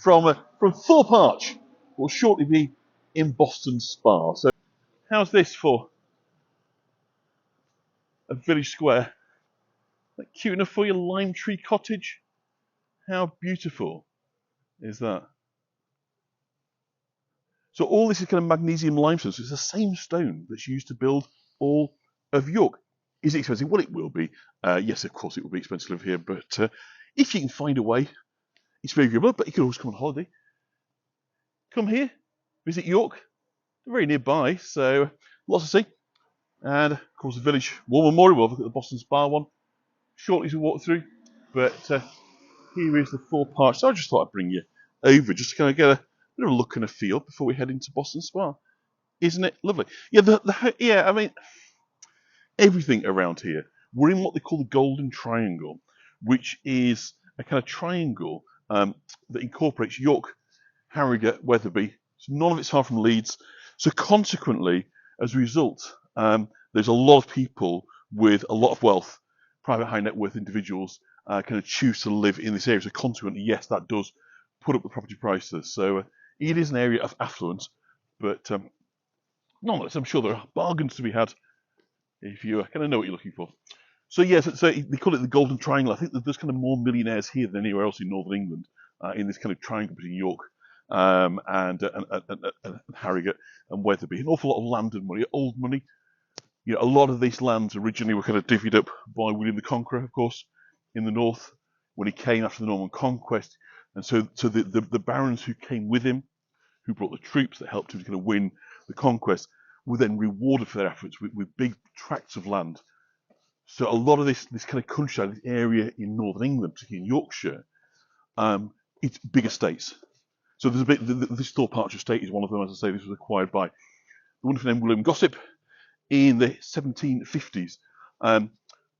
from Thorpe Arch. Will shortly be in Boston Spa. So, how's this for a village square? That cute enough for your lime tree cottage? How beautiful is that? So all this is kind of magnesium limestone. So it's the same stone that's used to build all of York. Is it expensive? Well, it will be. Yes, of course, it will be expensive to live here. But if you can find a way, it's very agreeable. But you can always come on holiday. Come here, visit York. They're very nearby, so lots to see. And of course, the village war memorial. We'll look at the Boston Spa one shortly as we walk through. But here is the Thorpe Arch. So I just thought I'd bring you over just to kind of get a bit of a look and a feel before we head into Boston Spa. Isn't it lovely? Yeah, I mean, everything around here. We're in what they call the Golden Triangle, which is a kind of triangle that incorporates York, Harrogate, Wetherby. So none of it's far from Leeds. So consequently, as a result, there's a lot of people with a lot of wealth, private high net worth individuals, kind of choose to live in this area. So consequently, yes, that does put up the property prices. So it is an area of affluence, but nonetheless, I'm sure there are bargains to be had if you kind of know what you're looking for. So yes, so they call it the Golden Triangle. I think that there's kind of more millionaires here than anywhere else in Northern England, in this kind of triangle between York and Harrogate and Wetherby. An awful lot of land and money, old money. You know, a lot of these lands originally were kind of divvied up by William the Conqueror, of course, in the north when he came after the Norman conquest. And so the barons who came with him, who brought the troops that helped him to kind of win the conquest, were then rewarded for their efforts with big tracts of land. So a lot of this kind of countryside, this area in Northern England, particularly in Yorkshire, it's big estates. So there's a bit. This Thorpe Arch estate is one of them. As I say, this was acquired by the wonderful name William Gossip in the 1750s. But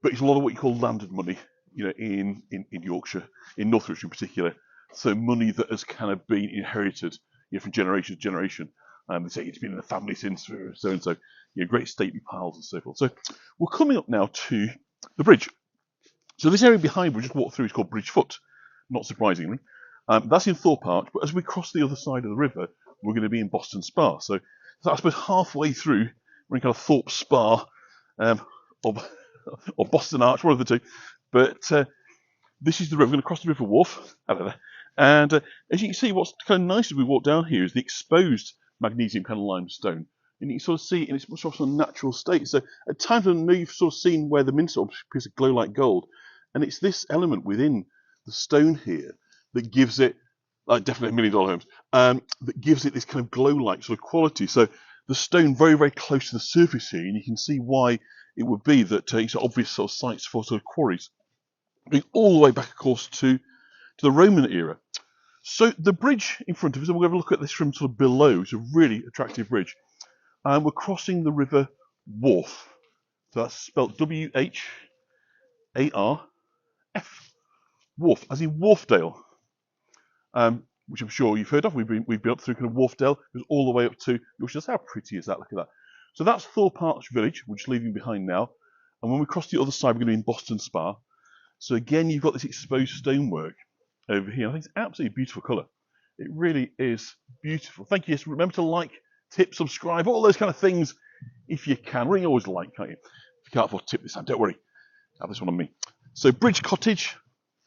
it's a lot of what you call landed money, you know, in Yorkshire, in North Yorkshire in particular. So money that has kind of been inherited, you know, from generation to generation. They say it's been in the family since so and so. You know, great stately piles and so forth. So we're coming up now to the bridge. So this area behind we just walked through is called Bridgefoot, not surprisingly. That's in Thorpe Arch, but as we cross the other side of the river, we're going to be in Boston Spa. So I suppose halfway through, we're in kind of Thorpe Spa, or Boston Arch, one of the two. But this is the river. We're going to cross the River Wharf. And as you can see, what's kind of nice as we walk down here is the exposed magnesium kind of limestone. And you can sort of see it in its much more natural state. So at times when you've sort of seen where the minster appears to glow like gold. And it's this element within the stone here that gives it, definitely $1 million homes, that gives it this kind of glow-like sort of quality. So the stone very, very close to the surface here, and you can see why it would be that it's obvious sort of sites for sort of quarries. Going all the way back, of course, to the Roman era. So the bridge in front of us, and we're going to look at this from sort of below. It's a really attractive bridge. We're crossing the River Wharf. So that's spelled W-H-A-R-F. Wharf, as in Wharfdale. Which I'm sure you've heard of. We've been up through kind of Wharfdale, goes all the way up to Yorkshire. How pretty is that? Look at that. So that's Thorpe Arch Village, which is leaving behind now. And when we cross the other side, we're going to be in Boston Spa. So again, you've got this exposed stonework over here. I think it's absolutely beautiful colour. It really is beautiful. Thank you. Yes, remember to like, tip, subscribe, all those kind of things if you can. Well, you always like, can't you? If you can't afford to tip this time, don't worry. Have this one on me. So Bridge Cottage,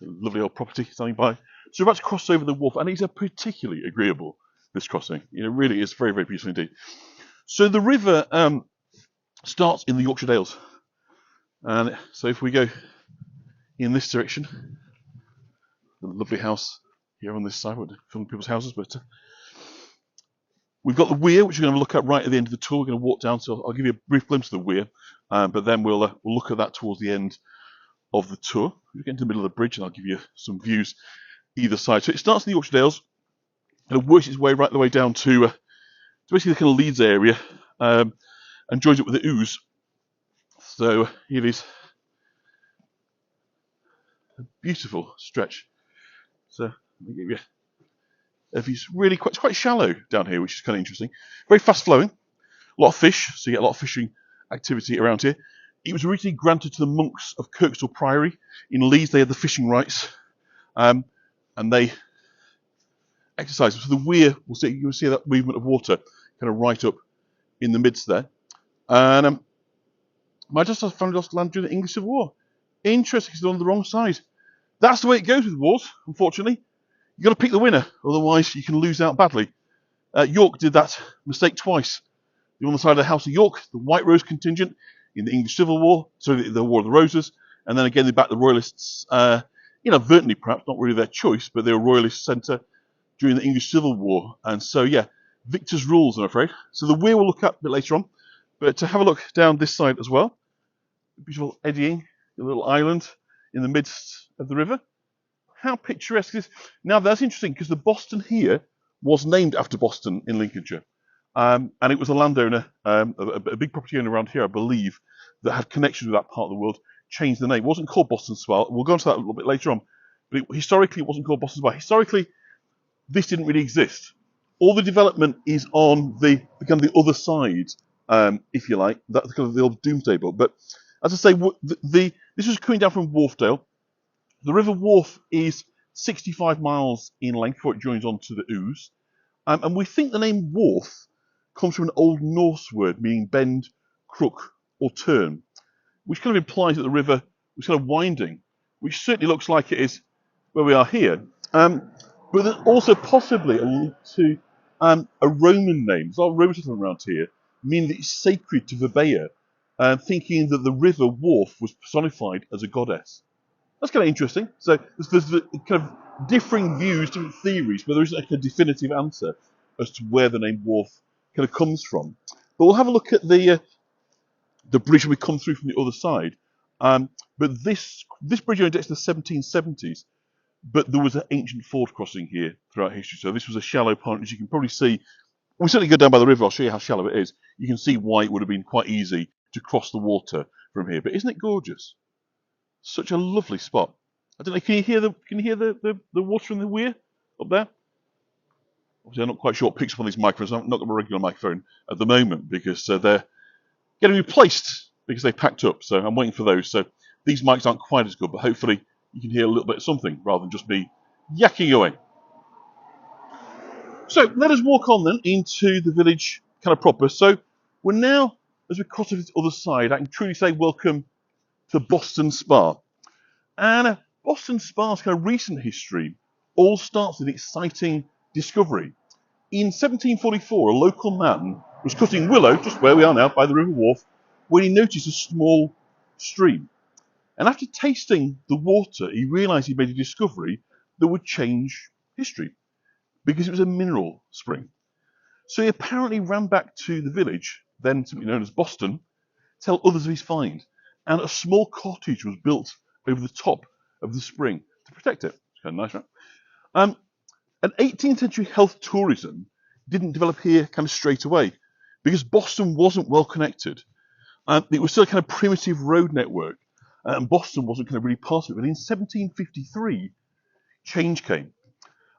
lovely old property standing by. So we're about to cross over the wharf, and it's a particularly agreeable, this crossing. You know, really is very, very beautiful indeed. So the river starts in the Yorkshire Dales. And so if we go in this direction, the lovely house here on this side, we're filming people's houses, but we've got the weir, which we're going to look at right at the end of the tour. We're going to walk down, so I'll give you a brief glimpse of the weir, but then we'll look at that towards the end of the tour. We'll get into the middle of the bridge, and I'll give you some views either side. So it starts in the Yorkshire Dales, and it works its way right the way down to basically the kind of Leeds area, and joins it with the Ouse. So it is a beautiful stretch. So let me give you a view. It's really quite shallow down here, which is kind of interesting. Very fast flowing, a lot of fish, so you get a lot of fishing activity around here. It was originally granted to the monks of Kirkstall Priory in Leeds. They had the fishing rights, and they exercise. So the weir, you'll see that movement of water kind of right up in the midst there. And my ancestors found lost land during the English Civil War. Interesting, because they're on the wrong side. That's the way it goes with wars, unfortunately. You've got to pick the winner, otherwise you can lose out badly. York did that mistake twice. They were on the side of the House of York, the White Rose contingent in the English Civil War, so the War of the Roses, and then again they backed the Royalists, inadvertently perhaps, not really their choice, but they were Royalist centre during the English Civil War. And so, yeah, victors rules, I'm afraid. So the weir we'll look at a bit later on, but to have a look down this side as well, beautiful eddying, a little island in the midst of the river. How picturesque is this? Now that's interesting because the Boston here was named after Boston in Lincolnshire. And it was a landowner, a big property owner around here, I believe, that had connections with that part of the world, changed the name. It wasn't called Boston Spa. We'll go into that a little bit later on. But historically, it wasn't called Boston Spa. Historically, this didn't really exist. All the development is on the kind of the other side, if you like. That's kind of the old Doomsday Book. But as I say, this was coming down from Wharfdale. The River Wharfe is 65 miles in length before it joins onto the Ouse. And we think the name Wharfe comes from an Old Norse word meaning bend, crook, or turn, which kind of implies that the river was kind of winding, which certainly looks like it is where we are here. But there's also possibly a link to a Roman name. There's a lot of Roman settlement around here, meaning that it's sacred to Verbeia, thinking that the river Wharfe was personified as a goddess. That's kind of interesting. So there's kind of differing views, different theories, but there isn't a definitive answer as to where the name Wharfe kind of comes from. But we'll have a look at the bridge we come through from the other side. But this bridge only dates to the 1770s, but there was an ancient ford crossing here throughout history. So this was a shallow pond, as you can probably see. We certainly go down by the river. I'll show you how shallow it is. You can see why it would have been quite easy to cross the water from here. But isn't it gorgeous? Such a lovely spot. I don't know. Can you hear the water in the weir up there? Obviously, I'm not quite sure what picks up on these microphones. I'm not got a regular microphone at the moment because they're getting replaced because they packed up. So I'm waiting for those. So these mics aren't quite as good, but hopefully you can hear a little bit of something rather than just me yakking away. So let us walk on then into the village kind of proper. So we're now, as we cross to this other side, I can truly say welcome to Boston Spa. And Boston Spa's kind of recent history all starts with an exciting discovery. In 1744, a local man was cutting willow, just where we are now, by the River Wharfe, when he noticed a small stream. And after tasting the water, he realised he made a discovery that would change history, because it was a mineral spring. So he apparently ran back to the village, then simply known as Boston, to tell others of his find. And a small cottage was built over the top of the spring to protect it. It's kind of nice, right? And 18th century health tourism didn't develop here kind of straight away because Boston wasn't well connected. It was still a kind of primitive road network, and Boston wasn't kind of really part of it. But in 1753, change came.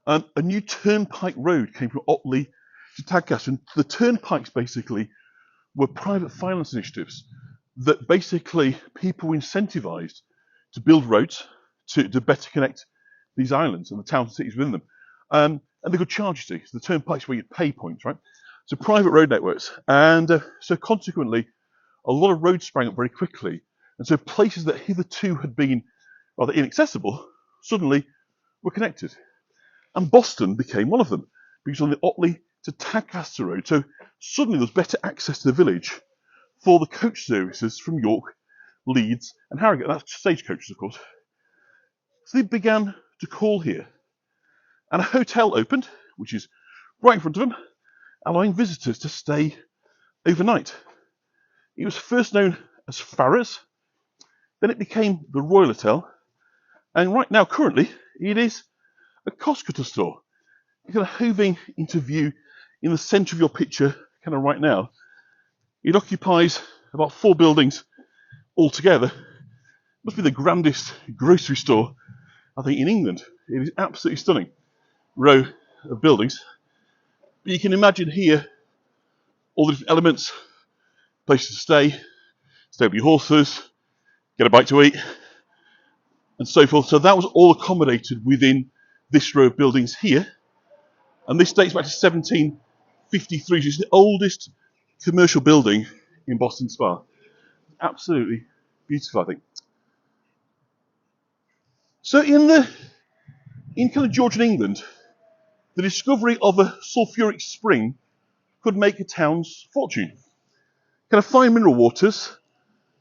A new turnpike road came from Otley to Tadcaster, and the turnpikes basically were private finance initiatives that basically people were incentivized to build roads to better connect these islands and the towns and cities within them. And they could charge, you see. So the turnpikes where you'd pay points, right? So private road networks. And so consequently, a lot of roads sprang up very quickly. And so places that hitherto had been rather inaccessible suddenly were connected. And Boston became one of them, because on the Otley to Tadcaster Road, so suddenly there was better access to the village for the coach services from York, Leeds, and Harrogate. That's stagecoaches, of course. So they began to call here. And a hotel opened, which is right in front of them, allowing visitors to stay overnight. It was first known as Farrer's, then it became the Royal Hotel, and right now, currently, it is a cost-cutter store. You're kind of hoving into view in the centre of your picture, kind of right now. It occupies about 4 buildings altogether. It must be the grandest grocery store, I think, in England. It is absolutely stunning row of buildings. But you can imagine here all the different elements, places to stay with your horses, get a bite to eat, and so forth. So that was all accommodated within this row of buildings here. And this dates back to 1753, which is the oldest commercial building in Boston Spa. Absolutely beautiful, I think. So in kind of Georgian England, the discovery of a sulfuric spring could make a town's fortune. Kind of fine mineral waters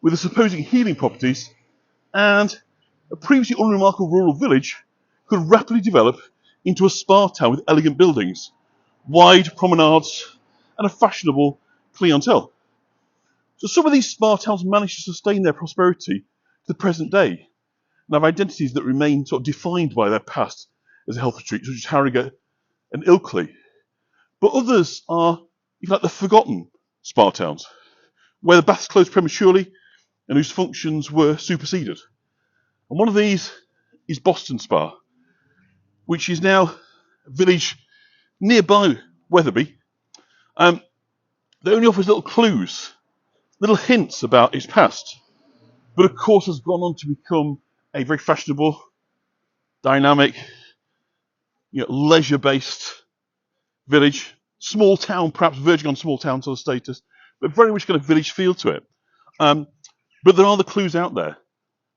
with the supposed healing properties, and a previously unremarkable rural village could rapidly develop into a spa town with elegant buildings, wide promenades, and a fashionable clientele. So some of these spa towns managed to sustain their prosperity to the present day, and have identities that remain sort of defined by their past as a health retreat, such as Harrogate and Ilkley. But others are, if you like, the forgotten spa towns, where the baths closed prematurely and whose functions were superseded. And one of these is Boston Spa, which is now a village nearby Wetherby, that only offers little clues, little hints about its past, but of course has gone on to become a very fashionable, dynamic, leisure-based village, small town, perhaps verging on small town sort of status, but very much got a village feel to it. But there are the clues out there,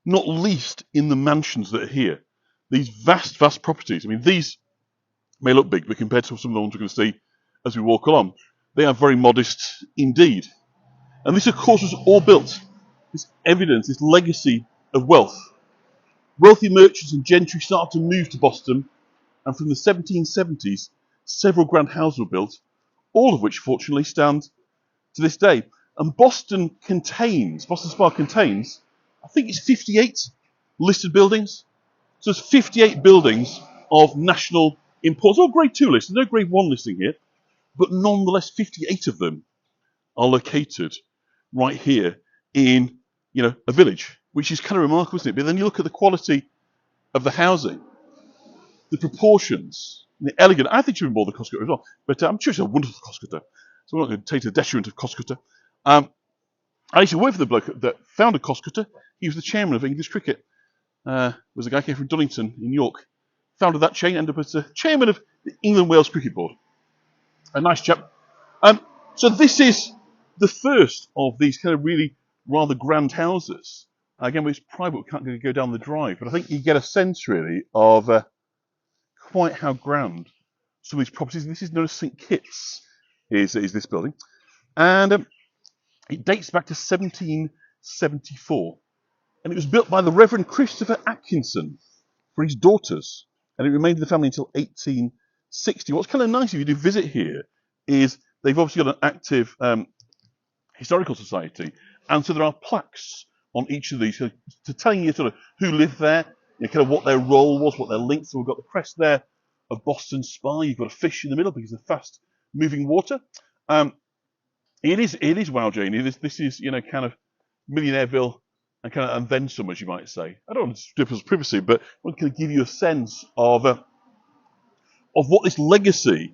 not least in the mansions that are here. These vast, vast properties. I mean, these may look big, but compared to some of the ones we're going to see as we walk along, they are very modest indeed. And this, of course, was all built, this evidence, this legacy of wealth. Wealthy merchants and gentry started to move to Boston, and from the 1770s, several grand houses were built, all of which, fortunately, stand to this day. And Boston Spa contains, I think it's 58 listed buildings. So there's 58 buildings of national importance. All grade 2 lists. There's no grade 1 listing here. But nonetheless, 58 of them are located right here in, a village, which is kind of remarkable, isn't it? But then you look at the quality of the housing, the proportions, the elegant. I think she would be more than Coscutter as well. But I'm sure she's a wonderful Coscutter. So we're not going to take the detriment of Coscutter. I used to work for the bloke that founded Coscutter. He was the chairman of English cricket. Was a guy who came from Dunnington in York. Founded that chain, ended up as the chairman of the England-Wales Cricket Board. A nice chap. So this is the first of these kind of really rather grand houses. Again, it's private, we can't really go down the drive, but I think you get a sense really of quite how grand some of these properties. This is known as St Kitts, is this building. And it dates back to 1774. And it was built by the Reverend Christopher Atkinson for his daughters. And it remained in the family until 1860. What's kind of nice if you do visit here is they've obviously got an active historical society. And so there are plaques on each of these to telling you sort of who lived there, kind of what their role was, what their links. So we've got the crest there of Boston Spa. You've got a fish in the middle because of fast moving water. It is wow, Jane. This is kind of Millionaireville and then some, as you might say. I don't want to strip us privacy, but I want to give you a sense of what this legacy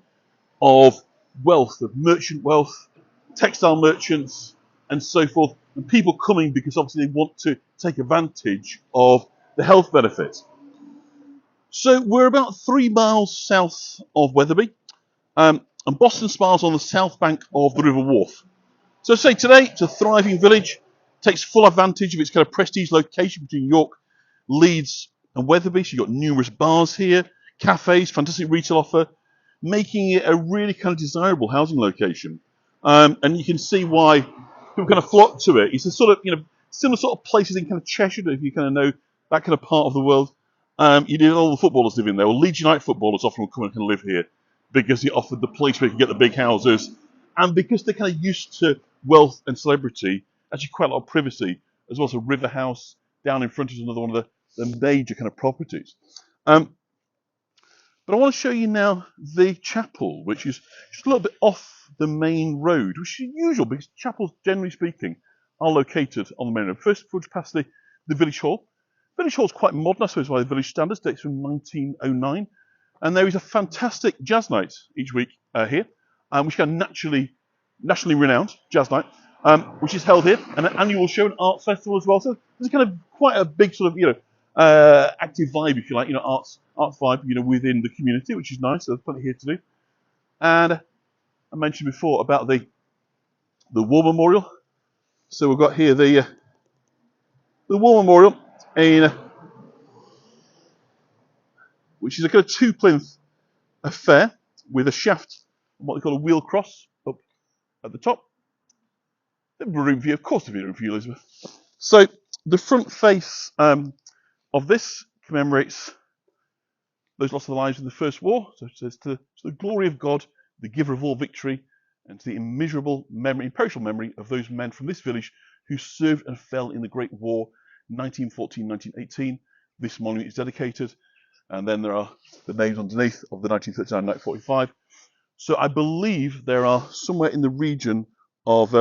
of wealth, of merchant wealth, textile merchants, and so forth, and people coming because obviously they want to take advantage of the health benefits. So we're about 3 miles south of Wetherby, and Boston Spa's on the south bank of the River Wharfe. So say today, it's a thriving village, takes full advantage of its kind of prestige location between York, Leeds and Wetherby. So you've got numerous bars here, cafes, fantastic retail offer, making it a really kind of desirable housing location. And you can see why people kind of flock to it. It's a sort of, similar sort of places in kind of Cheshire, if you kind of know that kind of part of the world. You know, all the footballers live in there. Well, Leeds United footballers often will come and kind of live here because it offered the place where you can get the big houses. And because they're kind of used to wealth and celebrity, actually quite a lot of privacy, as well as a river house down in front is another one of the major kind of properties. But I want to show you now the chapel, which is just a little bit off the main road, which is unusual because chapels, generally speaking, are located on the main road. First, we'll pass the village hall. Village hall is quite modern, I suppose, by the village standards, dates from 1909. And there is a fantastic jazz night each week here, which is nationally renowned jazz night, which is held here, and an annual show, an arts festival as well. So there's kind of quite a big sort of, active vibe, if you like, arts vibe, within the community, which is nice. So there's plenty here to do. And I mentioned before about the war memorial. So we've got here the war memorial, in which is a kind of two plinth affair with a shaft and what they call a wheel cross up at the top. The room view, of course, the room view, Elizabeth. So the front face of this commemorates those lost their lives in the First War. So it says to the glory of God, the giver of all victory, and to the immeasurable memory, imperishable memory of those men from this village who served and fell in the Great War, 1914-1918. This monument is dedicated, and then there are the names underneath of the 1939-1945. So I believe there are somewhere in the region of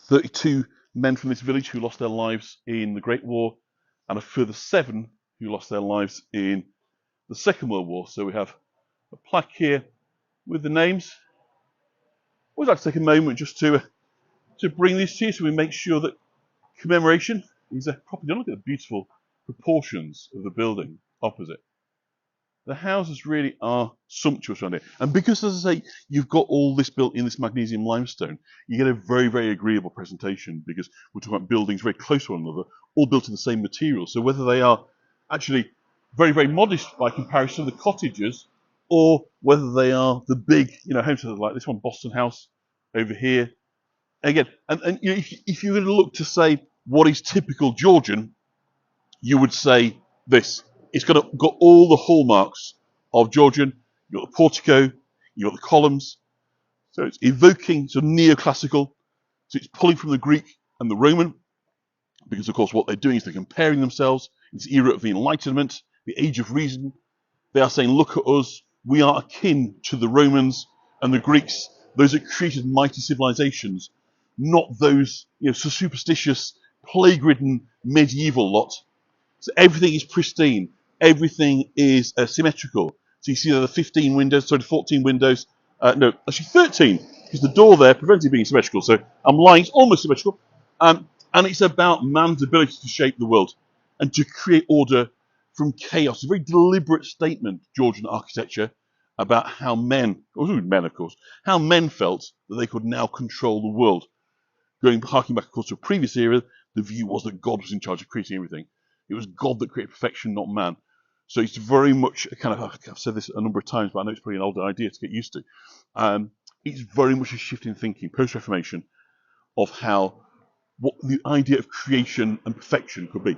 32 men from this village who lost their lives in the Great War, and a further 7 who lost their lives in the Second World War. So we have a plaque here with the names. I always like to take a moment just to bring this to you, so we make sure that commemoration is properly done. Look at the beautiful proportions of the building opposite. The houses really are sumptuous around here. And because, as I say, you've got all this built in this magnesium limestone, you get a very, very agreeable presentation, because we're talking about buildings very close to one another, all built in the same material. So whether they are actually very, very modest by comparison to the cottages, or whether they are the big, homes like this one, Boston House over here. Again, and if you're going to look to say what is typical Georgian, you would say this. It's got all the hallmarks of Georgian. You've got the portico, you've got the columns. So it's evoking some neoclassical. So it's pulling from the Greek and the Roman, because of course what they're doing is they're comparing themselves in this era of the Enlightenment, the Age of Reason. They are saying, look at us, we are akin to the Romans and the Greeks, those that created mighty civilizations, not those so superstitious, plague-ridden medieval lot. So everything is pristine. Everything is symmetrical. So you see there are 14 windows. No, actually 13, because the door there prevents it being symmetrical. So I'm lying, it's almost symmetrical. And it's about man's ability to shape the world and to create order from chaos. It's a very deliberate statement, Georgian architecture, about how men, of course, how men felt that they could now control the world. Harking back, of course, to a previous era, the view was that God was in charge of creating everything. It was God that created perfection, not man. So it's very much a kind of, I've said this a number of times, but I know it's probably an older idea to get used to. It's very much a shift in thinking, post-Reformation, of what the idea of creation and perfection could be.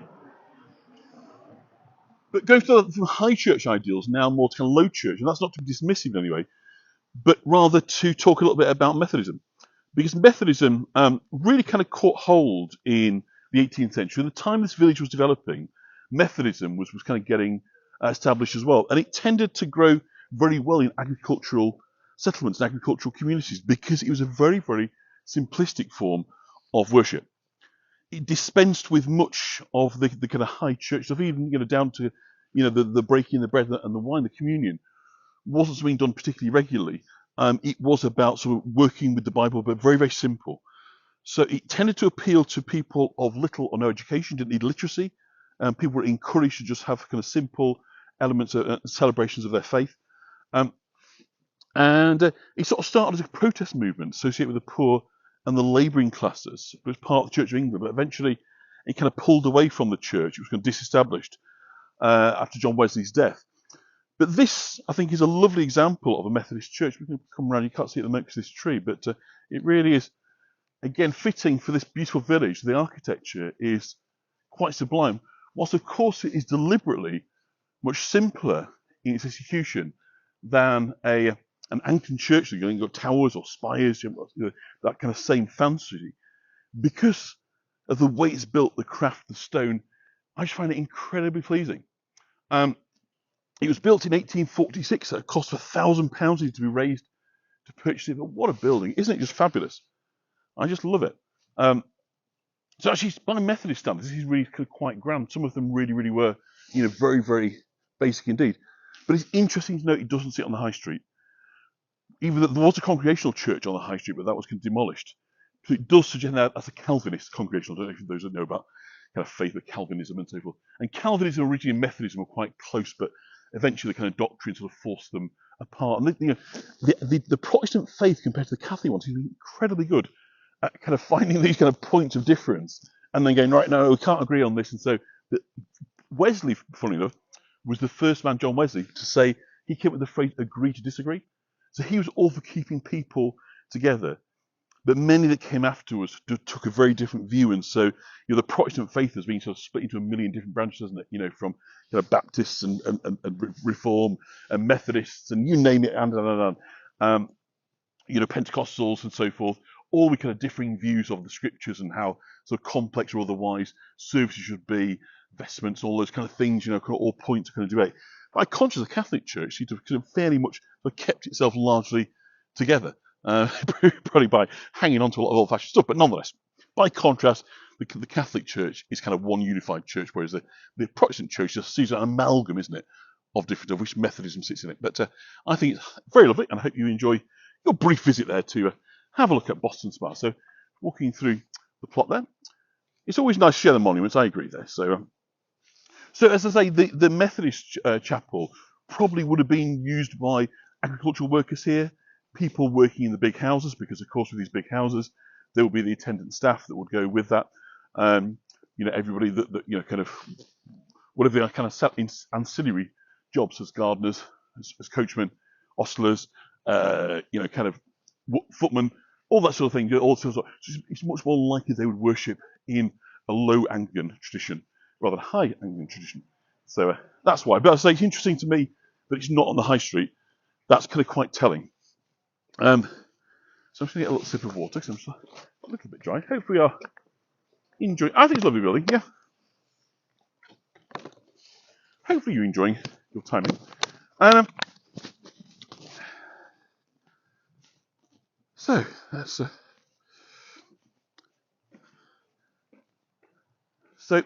But going from high church ideals now more to kind of low church, and that's not to be dismissive in any way, but rather to talk a little bit about Methodism. Because Methodism really kind of caught hold in the 18th century. At the time this village was developing, Methodism was kind of getting established as well. And it tended to grow very well in agricultural settlements and agricultural communities, because it was a very, very simplistic form of worship. It dispensed with much of the kind of high church stuff, even down to the breaking the bread and the wine, the communion, wasn't something done particularly regularly. It was about sort of working with the Bible, but very, very simple. So it tended to appeal to people of little or no education, didn't need literacy. People were encouraged to just have kind of simple elements of celebrations of their faith. And it sort of started as a protest movement associated with the poor and the labouring classes. It was part of the Church of England, but eventually it kind of pulled away from the church. It was kind of disestablished after John Wesley's death. But this, I think, is a lovely example of a Methodist church. We can come around, you can't see it at the moment because of this tree, but it really is, again, fitting for this beautiful village. The architecture is quite sublime, whilst of course it is deliberately much simpler in its execution than an Anglican church. You've got towers or spires, that kind of same fancy. Because of the way it's built, the craft, the stone, I just find it incredibly pleasing. It was built in 1846 at a cost of £1,000 to be raised to purchase it. But what a building. Isn't it just fabulous? I just love it. So actually, by Methodist standards, this is really quite grand. Some of them really, really were, very, very basic indeed. But it's interesting to note it doesn't sit on the high street. Even though there was a congregational church on the high street, but that was demolished. So it does suggest that that's a Calvinist congregational. I don't know if those that know about kind of faith of Calvinism and so forth. And Calvinism originally and Methodism were quite close, but eventually the kind of doctrine sort of forced them apart. And the Protestant faith compared to the Catholic ones is incredibly good at kind of finding these kind of points of difference and then going, right, no, we can't agree on this. And so Wesley, funny enough, was the first man, John Wesley, to say, he came up with the phrase agree to disagree. So he was all for keeping people together. But many that came afterwards took a very different view, and so the Protestant faith has been sort of split into a million different branches, hasn't it? From Baptists and Reform and Methodists and you name it, and Pentecostals and so forth. All with kind of differing views of the scriptures and how sort of complex or otherwise services should be, vestments, all those kind of things. All points of kind of debate. By contrast, the Catholic Church seems to have kind of fairly much kept itself largely together. Probably by hanging on to a lot of old-fashioned stuff, but nonetheless, by contrast, the Catholic Church is kind of one unified church, whereas the Protestant Church just sees an amalgam, isn't it, of which Methodism sits in it. But I think it's very lovely, and I hope you enjoy your brief visit there to have a look at Boston Spa. So, walking through the plot there, it's always nice to share the monuments. I agree there. So as I say, the Methodist chapel probably would have been used by agricultural workers here. People working in the big houses, because of course with these big houses there will be the attendant staff that would go with that. Everybody that kind of whatever they kind of set in ancillary jobs as gardeners, as coachmen, ostlers, kind of footmen, all that sort of thing. It's much more likely they would worship in a low Anglican tradition rather than high Anglican tradition. So that's why. But I say it's interesting to me that it's not on the high street. That's kind of quite telling. So I'm just going to get a little sip of water because I'm just a little bit dry. Hopefully, we are enjoying. I think it's a lovely building. Yeah. Hopefully, you're enjoying your time in. So that's. So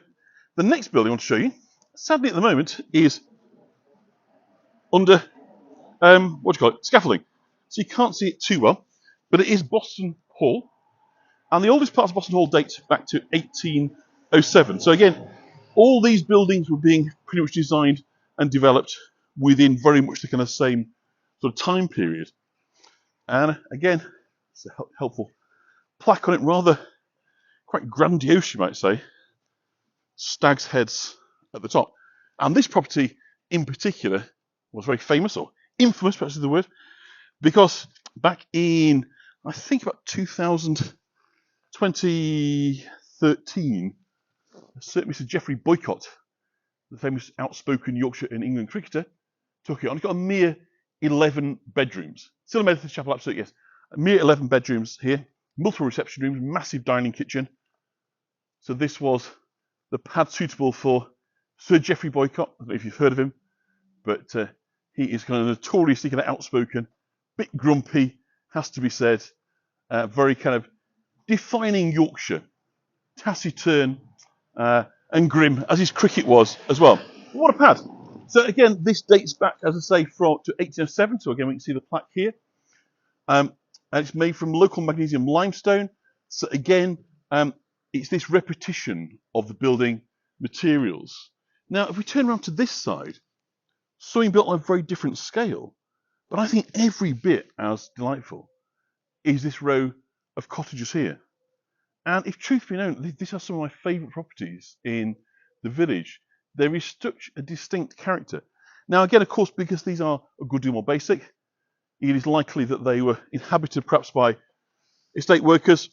the next building I want to show you, sadly at the moment, is under scaffolding, so you can't see it too well. But it is Boston Hall. And the oldest parts of Boston Hall date back to 1807. So again, all these buildings were being pretty much designed and developed within very much the kind of same sort of time period. And again, it's a helpful plaque on it, rather quite grandiose, you might say. Stag's heads at the top. And this property in particular was very famous, or infamous, perhaps is the word, because back in, I think about 2013, certainly Mr. Geoffrey Boycott, the famous outspoken Yorkshire and England cricketer, took it on. It's got a mere 11 bedrooms. Still a Methodist chapel, absolutely, yes. A mere 11 bedrooms here, multiple reception rooms, massive dining kitchen. So this was the pad suitable for Sir Geoffrey Boycott. I don't know if you've heard of him, but he is kind of notoriously kind of outspoken, bit grumpy, has to be said, very kind of defining Yorkshire, taciturn and grim, as his cricket was as well. What a pad! So again, this dates back, as I say, to 1807. So again, we can see the plaque here, and it's made from local magnesium limestone. So again, it's this repetition of the building materials. Now, if we turn around to this side, something built on a very different scale, but I think every bit as delightful, is this row of cottages here. And if truth be known, these are some of my favourite properties in the village. There is such a distinct character. Now, again, of course, because these are a good deal more basic, it is likely that they were inhabited perhaps by estate workers,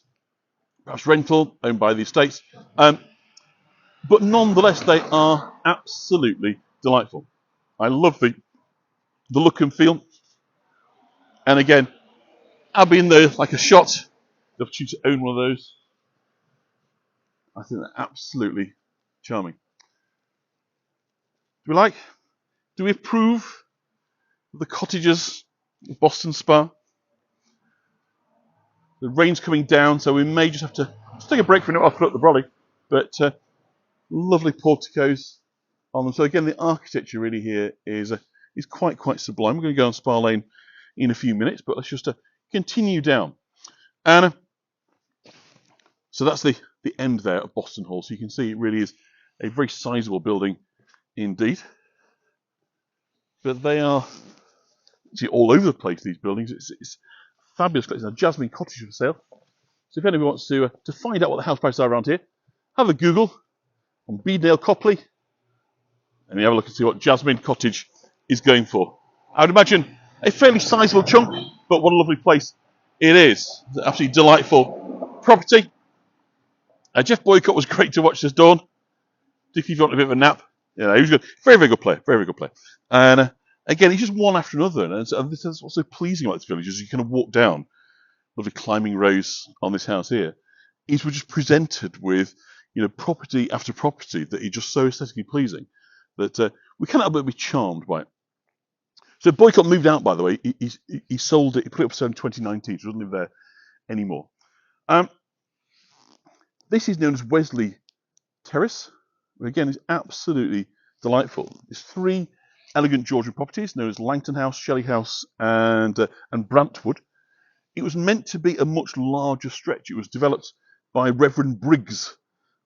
perhaps rental, owned by the estates. But nonetheless, they are absolutely delightful. I love the look and feel. And again, I've been there like a shot. The opportunity to own one of those. I think they're absolutely charming. Do we approve of the cottages of Boston Spa? The rain's coming down, so we may just have to take a break for a minute. I'll put up the brolly. But lovely porticos on them. So again, the architecture really here is quite sublime. We're going to go on Spa Lane in a few minutes, but let's just continue down. And so that's the end there of Boston Hall. So you can see it really is a very sizable building indeed. But they are see all over the place, these buildings. It's fabulous. It's a Jasmine Cottage for sale. So if anybody wants to find out what the house prices are around here, have a Google on Beedale Copley, and you have a look and see what Jasmine Cottage is going for. I would imagine a fairly sizable chunk, but what a lovely place it is. It's an absolutely delightful property. Jeff Boycott was great to watch this dawn. If you want a bit of a nap, he was good. Very, very good player. Very, very good player. And again, he's just one after another. And this is what's so pleasing about this village is you kind of walk down lovely climbing rows on this house here. We're just presented with, property after property that is just so aesthetically pleasing that we can't help but be charmed by it. So Boycott moved out, by the way. He sold it. He put it up for sale in 2019. So he doesn't live there anymore. This is known as Wesley Terrace. Again, it's absolutely delightful. It's 3 elegant Georgian properties known as Langton House, Shelley House, and Brantwood. It was meant to be a much larger stretch. It was developed by Reverend Briggs,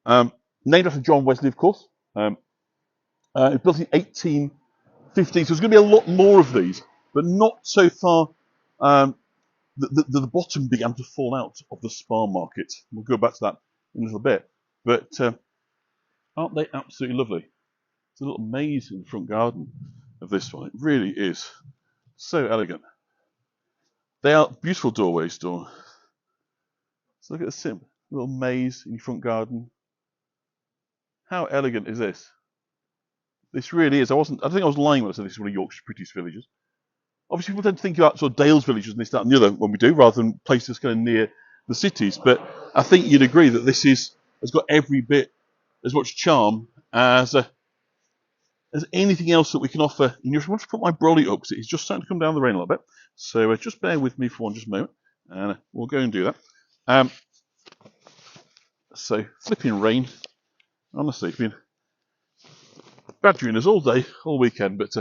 named after John Wesley, of course. It was built in 1815, so there's going to be a lot more of these, but not so far. The bottom began to fall out of the Spa market. We'll go back to that in a little bit. But aren't they absolutely lovely? It's a little maze in the front garden of this one. It really is so elegant. They are beautiful doorways, Dawn. So look at the little maze in your front garden. How elegant is this? This really is. I don't think I was lying when I said this is one of Yorkshire's prettiest villages. Obviously, people tend to think about sort of Dales villages and this, that, and the other when we do, rather than places kind of near the cities. But I think you'd agree that this has got every bit as much charm as anything else that we can offer in Yorkshire. I want to put my brolly up because it's just starting to come down the rain a little bit. So just bear with me for just a moment, and we'll go and do that. So flipping rain. Honestly, it's been badgering us all day, all weekend, but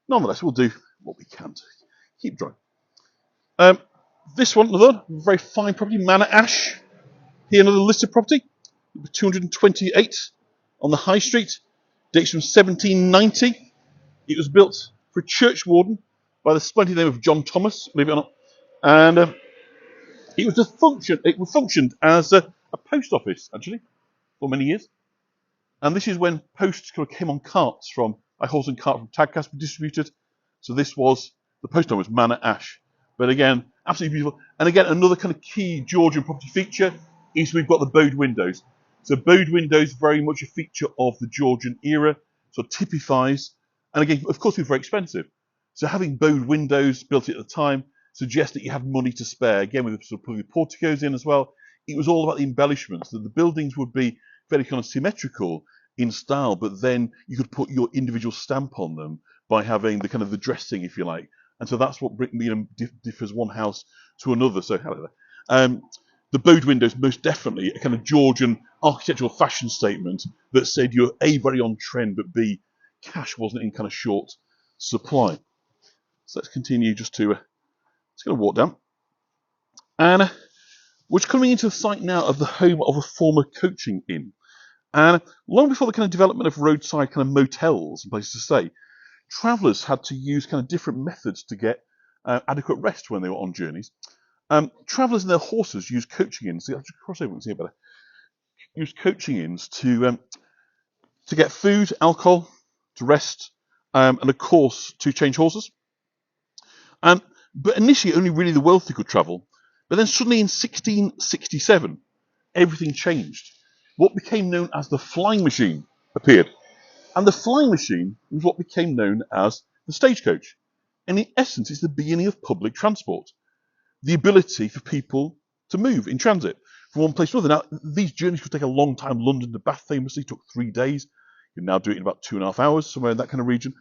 nonetheless, we'll do what we can to keep dry. This one, another very fine property, Manor Ash. Here, another listed property, 228 on the High Street, dates from 1790. It was built for a church warden by the splendid name of John Thomas, believe it or not, and it functioned as a post office actually for many years. And this is when posts came on carts by horse and cart from Tadcaster were distributed. So this was, the post name was Manor Ash. But again, absolutely beautiful. And again, another kind of key Georgian property feature is we've got the bowed windows. So bowed windows, very much a feature of the Georgian era, so typifies. And again, of course, they're very expensive. So having bowed windows built at the time suggests that you had money to spare. Again, with sort of putting the porticos in as well. It was all about the embellishments. That the buildings would be very kind of symmetrical in style, but then you could put your individual stamp on them by having the kind of the dressing, if you like. And so that's what differs one house to another. So the bowed windows, most definitely a kind of Georgian architectural fashion statement that said you're A, very on trend, but B, cash wasn't in kind of short supply. So let's continue just to let's go walk down. And we're coming into the site now of the home of a former coaching inn. And long before the kind of development of roadside kind of motels and places to stay, travellers had to use kind of different methods to get adequate rest when they were on journeys. Travellers and their horses used coaching inns. So let's cross over and see it better. Used coaching inns to get food, alcohol, to rest, and of course to change horses. But initially, only really the wealthy could travel. But then suddenly in 1667, everything changed. What became known as the flying machine appeared. And the flying machine was what became known as the stagecoach. And in essence, it's the beginning of public transport. The ability for people to move in transit from one place to another. Now, these journeys could take a long time. London to Bath famously took 3 days. You can now do it in about 2.5 hours, somewhere in that kind of region.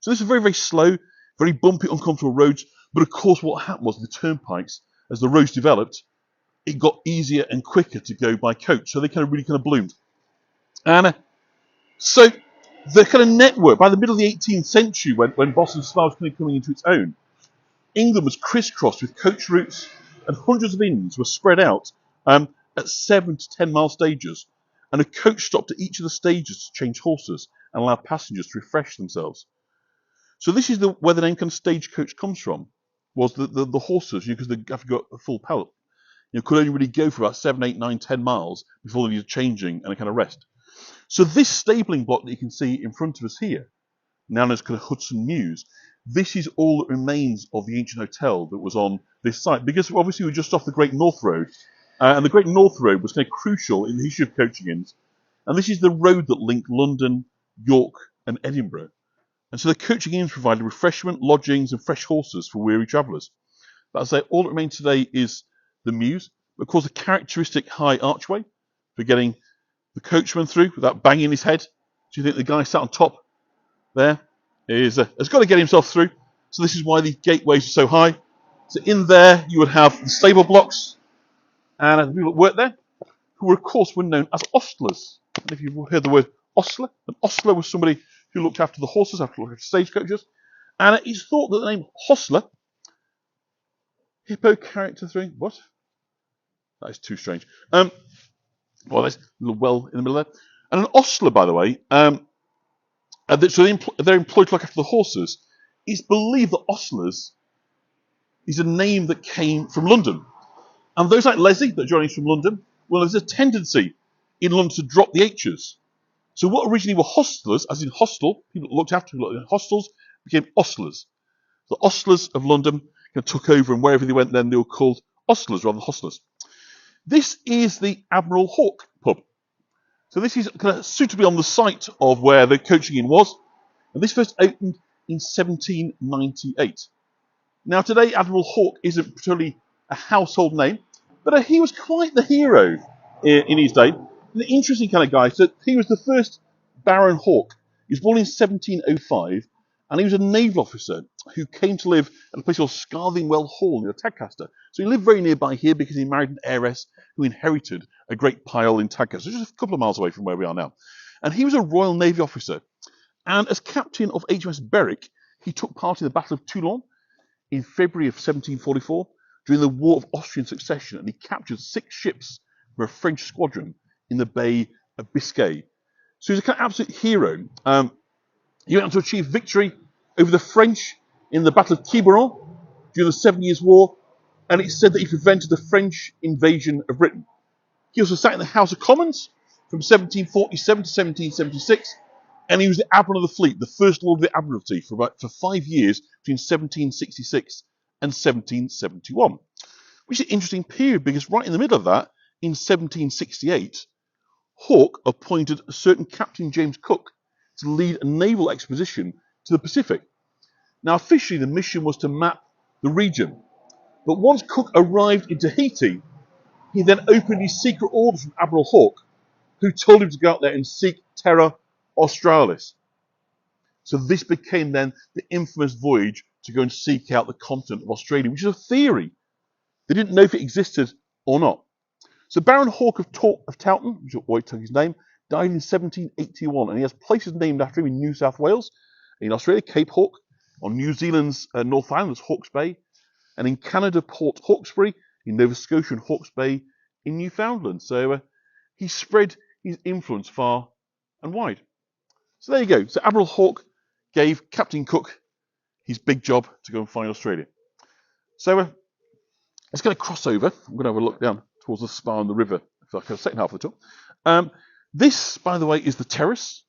So this is very, very slow, very bumpy, uncomfortable roads. But of course, what happened was the turnpikes, as the roads developed, it got easier and quicker to go by coach. So they really bloomed. And so the kind of network, by the middle of the 18th century, when Boston Spa was coming into its own, England was crisscrossed with coach routes, and hundreds of inns were spread out at 7 to 10 mile stages. And a coach stopped at each of the stages to change horses and allow passengers to refresh themselves. So this is where the name kind of stagecoach comes from, was the horses, because they have got a full pallet, could only really go for about 7, 8, 9, 10 miles before they needed changing and a kind of rest. So this stabling block that you can see in front of us here, now known as kind of Hudson Mews, this is all that remains of the ancient hotel that was on this site, because obviously we're just off the Great North Road, and the Great North Road was kind of crucial in the history of coaching inns, and this is the road that linked London, York and Edinburgh. And so the coaching inns provided refreshment, lodgings and fresh horses for weary travellers. But as I say, all that remains today is the mews, but of course the characteristic high archway for getting the coachman through without banging his head. Do you think the guy sat on top there has got to get himself through? So this is why the gateways are so high. So in there you would have the stable blocks, and the people that worked there, who were of course known as ostlers. And if you've heard the word ostler, an ostler was somebody who looked after the horses, looked after stagecoaches, and it's thought that the name hostler, hippo character 3, what? That is too strange. Well, there's a little well in the middle there. And an ostler, by the way, so they're employed to look after the horses. It's believed that ostlers is a name that came from London. And those like Leslie that join us from London, well, there's a tendency in London to drop the H's. So what originally were hostlers, as in hostel, people that looked after people in hostels, became ostlers. The ostlers of London took over, and wherever they went then, they were called ostlers rather than hostlers. This is the Admiral Hawke pub. So this is kind of suitably on the site of where the coaching inn was. And this first opened in 1798. Now today, Admiral Hawke isn't particularly a household name, but he was quite the hero in his day. An interesting kind of guy. So he was the first Baron Hawke. He was born in 1705, and he was a naval officer who came to live at a place called Scarthingwell Hall near Tadcaster. So he lived very nearby here because he married an heiress who inherited a great pile in Tadcaster, just a couple of miles away from where we are now. And he was a Royal Navy officer. And as captain of HMS Berwick, he took part in the Battle of Toulon in February of 1744 during the War of Austrian Succession, and he captured 6 ships from a French squadron in the Bay of Biscay. So he's a kind of absolute hero. He went on to achieve victory over the French in the Battle of Quiberon during the 7 Years' War, and it's said that he prevented the French invasion of Britain. He also sat in the House of Commons from 1747 to 1776, and he was the Admiral of the Fleet, the First Lord of the Admiralty, for 5 years between 1766 and 1771. Which is an interesting period, because right in the middle of that, in 1768, Hawke appointed a certain Captain James Cook to lead a naval expedition to the Pacific. Now, officially, the mission was to map the region. But once Cook arrived in Tahiti, he then opened his secret orders from Admiral Hawke, who told him to go out there and seek Terra Australis. So this became then the infamous voyage to go and seek out the continent of Australia, which is a theory. They didn't know if it existed or not. So Baron Hawke of Towton, which always took his name, died in 1781, and he has places named after him in New South Wales, in Australia, Cape Hawke, on New Zealand's North Island, Hawke's Bay, and in Canada, Port Hawkesbury, in Nova Scotia, and Hawke's Bay in Newfoundland. So he spread his influence far and wide. So there you go. So Admiral Hawke gave Captain Cook his big job to go and find Australia. So let's going to cross over. I'm going to have a look down towards the spa and the river for the second half of the tour. This, by the way, is the terrace.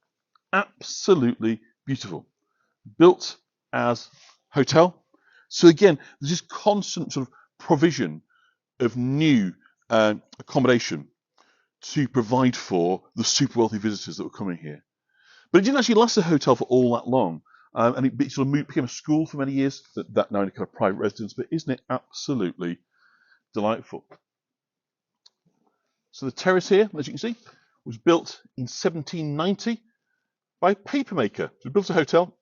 Absolutely beautiful. Built as hotel. So again, there's this constant sort of provision of new accommodation to provide for the super wealthy visitors that were coming here. But it didn't actually last a hotel for all that long. And it sort of became a school for many years, that now in a kind of private residence. But isn't it absolutely delightful? So the terrace here, as you can see, was built in 1790 by a papermaker. So it built a hotel.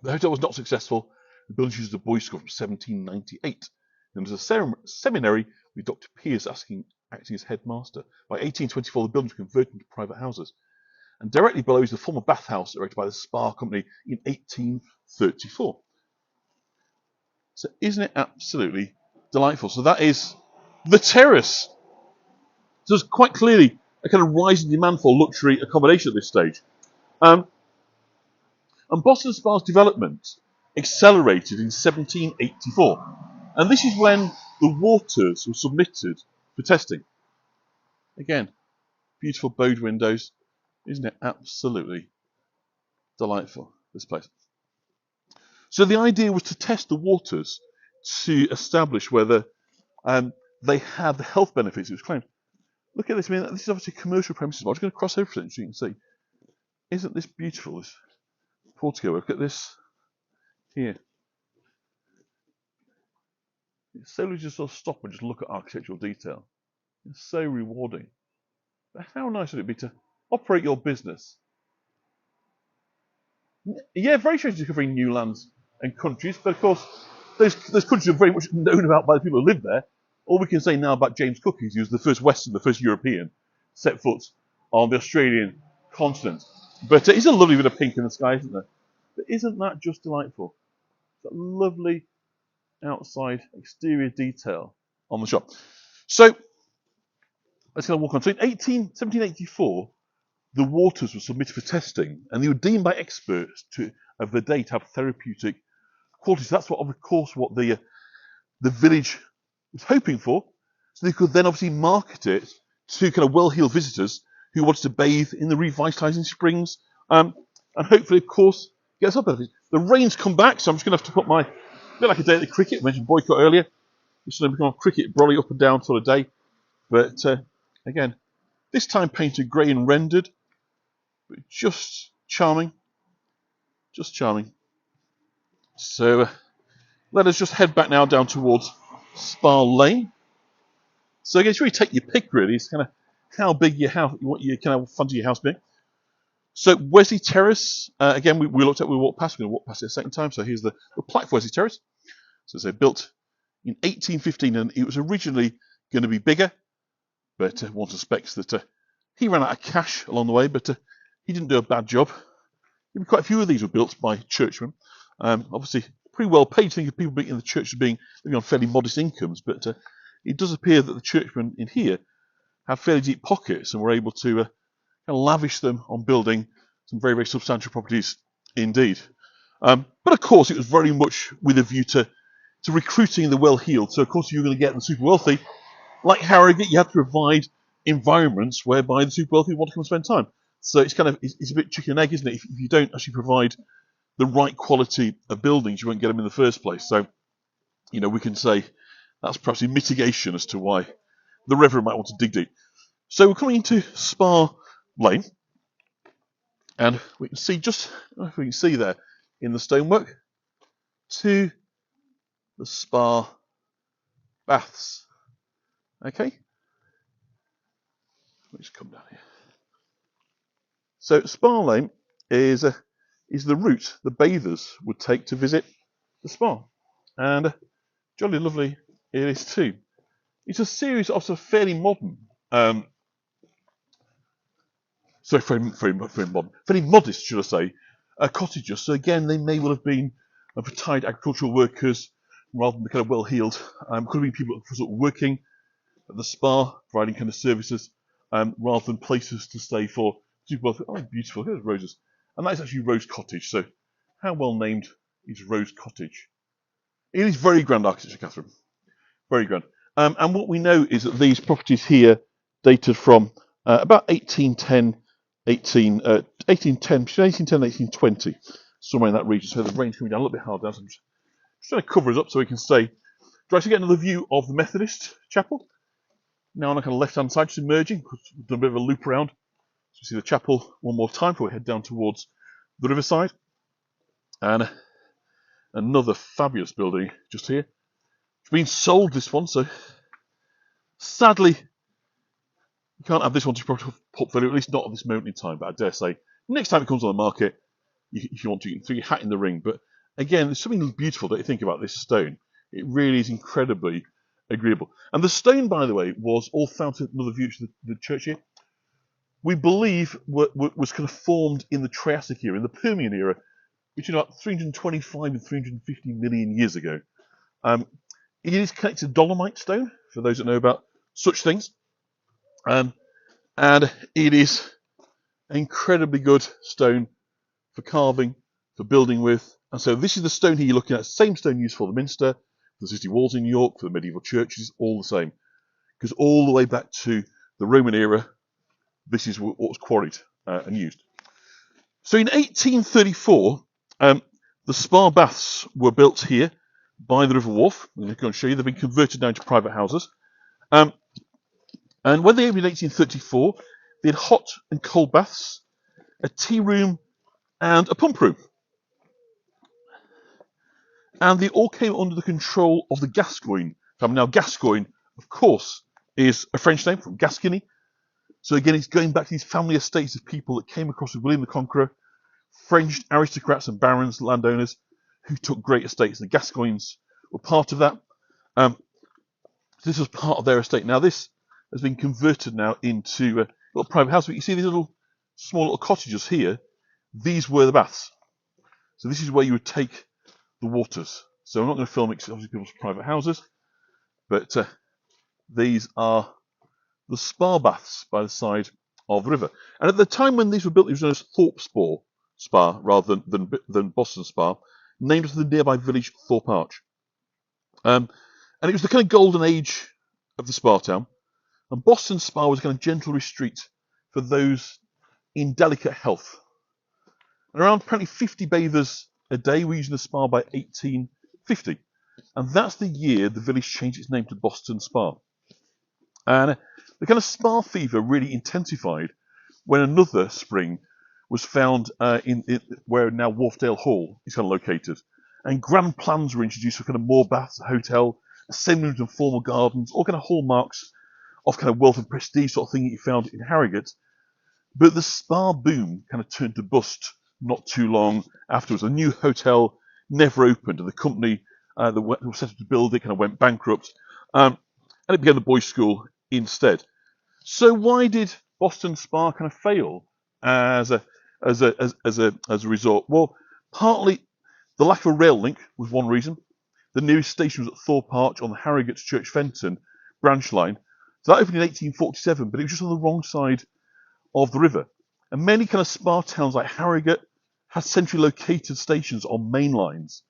The hotel was not successful. The building used a boys' school from 1798. And there was a seminary with Dr. Pierce acting as headmaster. By 1824, the building was converted into private houses. And directly below is the former bathhouse erected by the Spa Company in 1834. So isn't it absolutely delightful? So that is the terrace. So there's quite clearly a kind of rising demand for luxury accommodation at this stage. And Boston Spa's development accelerated in 1784. And this is when the waters were submitted for testing. Again, beautiful bowed windows. Isn't it absolutely delightful, this place? So the idea was to test the waters to establish whether they had the health benefits it was claimed. Look at this. I mean, this is obviously commercial premises. I'm just going to cross over it so you can see. Isn't this beautiful, this portico? Look at this here. It's so easy to sort of stop and just look at architectural detail. It's so rewarding. But how nice would it be to operate your business? Yeah, very strange discovering new lands and countries, but of course, those countries are very much known about by the people who live there. All we can say now about James Cook is he was the first Western, the first European, set foot on the Australian continent. But it's a lovely bit of pink in the sky, isn't there? But isn't that just delightful? That lovely outside exterior detail on the shop. So let's kind of walk on. So in 1784, the waters were submitted for testing, and they were deemed by experts of the day to have therapeutic qualities. That's what, of course, what the village was hoping for. So they could then obviously market it to kind of well-heeled visitors who wanted to bathe in the revitalising springs, and hopefully, of course, get us up benefits. The rain's come back, so I'm just going to have to put a bit like a day at the cricket. I mentioned boycott earlier. It's going to become a cricket brolly up and down sort of day. But again, this time painted grey and rendered, but just charming. Just charming. So let us just head back now down towards Spa Lane. So again, it's really take your pick, really. It's kind of how big your house, what you kind of fancy your house being. So Wesley Terrace, again, we walked past. We're going to walk past it a second time. So here's the plaque for Wesley Terrace. So it's built in 1815, and it was originally going to be bigger, but one suspects that he ran out of cash along the way, but he didn't do a bad job. Quite a few of these were built by churchmen. Obviously, pretty well paid. Think of people in the church as being living on fairly modest incomes, but it does appear that the churchmen in here had fairly deep pockets and were able to kind of lavish them on building some very, very substantial properties indeed. But of course, it was very much with a view to recruiting the well-heeled. So of course, if you're going to get the super wealthy, like Harrogate, you have to provide environments whereby the super wealthy want to come and spend time. So it's kind of it's a bit chicken and egg, isn't it? If you don't actually provide the right quality of buildings, you won't get them in the first place. So, we can say that's perhaps a mitigation as to why the Reverend might want to dig deep. So we're coming into Spa Lane, and we can see there in the stonework to the spa baths. Okay, let's come down here. So Spa Lane is the route the bathers would take to visit the spa, and jolly lovely it is too. It's a series of sort of fairly modern, fairly modest, should I say, cottages. So again, they may well have been retired agricultural workers rather than the kind of well-heeled. Could have been people sort of working at the spa, providing kind of services, rather than places to stay for super wealthy. Oh, beautiful! Here's roses, and that is actually Rose Cottage. So, how well named is Rose Cottage? It is very grand architecture, Catherine. Very grand. And what we know is that these properties here dated from about 1810, 1820, somewhere in that region. So the rain's coming down a little bit hard now. So I'm just trying to cover us up so we can stay. Do I actually get another view of the Methodist chapel? Now on the kind of left-hand side, just emerging. We've done a bit of a loop around. So we see the chapel one more time before we head down towards the riverside. And another fabulous building just here. It's been sold, this one, so sadly you can't have this one to your portfolio, at least not at this moment in time. But I dare say next time it comes on the market, if you want to, you can throw your hat in the ring. But again, there's something beautiful that you think about this stone. It really is incredibly agreeable. And the stone, by the way, was all found to another view to the church here. We believe was kind of formed in the Triassic era, in the Permian era, between about 325 and 350 million years ago. It is connected to dolomite stone, for those that know about such things. And it is an incredibly good stone for carving, for building with, And so this is the stone here you're looking at, same stone used for the minster, for the city walls in York, for the medieval churches, all the same. Because all the way back to the Roman era, this is what was quarried and used. So in 1834, the spa baths were built here by the River Wharf. I'm going to show you. They've been converted now into private houses. And when they opened in 1834, they had hot and cold baths, a tea room, and a pump room. And they all came under the control of the Gascoigne family. Now, Gascoigne, of course, is a French name from Gascony. So again, it's going back to these family estates of people that came across with William the Conqueror, French aristocrats and barons, landowners, who took great estates. The Gascoignes were part of that. This was part of their estate. Now, this has been converted now into a little private house. But you see these small little cottages here. These were the baths. So this is where you would take the waters. So I'm not going to film it because obviously people's private houses, but these are the spa baths by the side of the river. And at the time when these were built, it was known as Thorpe Spa rather than Boston Spa, named after the nearby village Thorpe Arch. And it was the kind of golden age of the spa town. And Boston Spa was a kind of gentle retreat for those in delicate health. And around apparently 50 bathers a day were using the spa by 1850. And that's the year the village changed its name to Boston Spa. And the kind of spa fever really intensified when another spring was found in where now Wharfdale Hall is kind of located. And grand plans were introduced for kind of more baths, a hotel, assembly rooms and formal gardens, all kind of hallmarks of kind of wealth and prestige sort of thing that you found in Harrogate. But the spa boom kind of turned to bust not too long afterwards. A new hotel never opened, and the company that was set up to build it kind of went bankrupt, and it became the boys' school instead. So why did Boston Spa kind of fail as a resort? Well, partly the lack of a rail link was one reason. The nearest station was at Thorpe Arch on the Harrogate to Church Fenton branch line. So that opened in 1847, but it was just on the wrong side of the river. And many kind of spa towns like Harrogate had centrally located stations on main lines.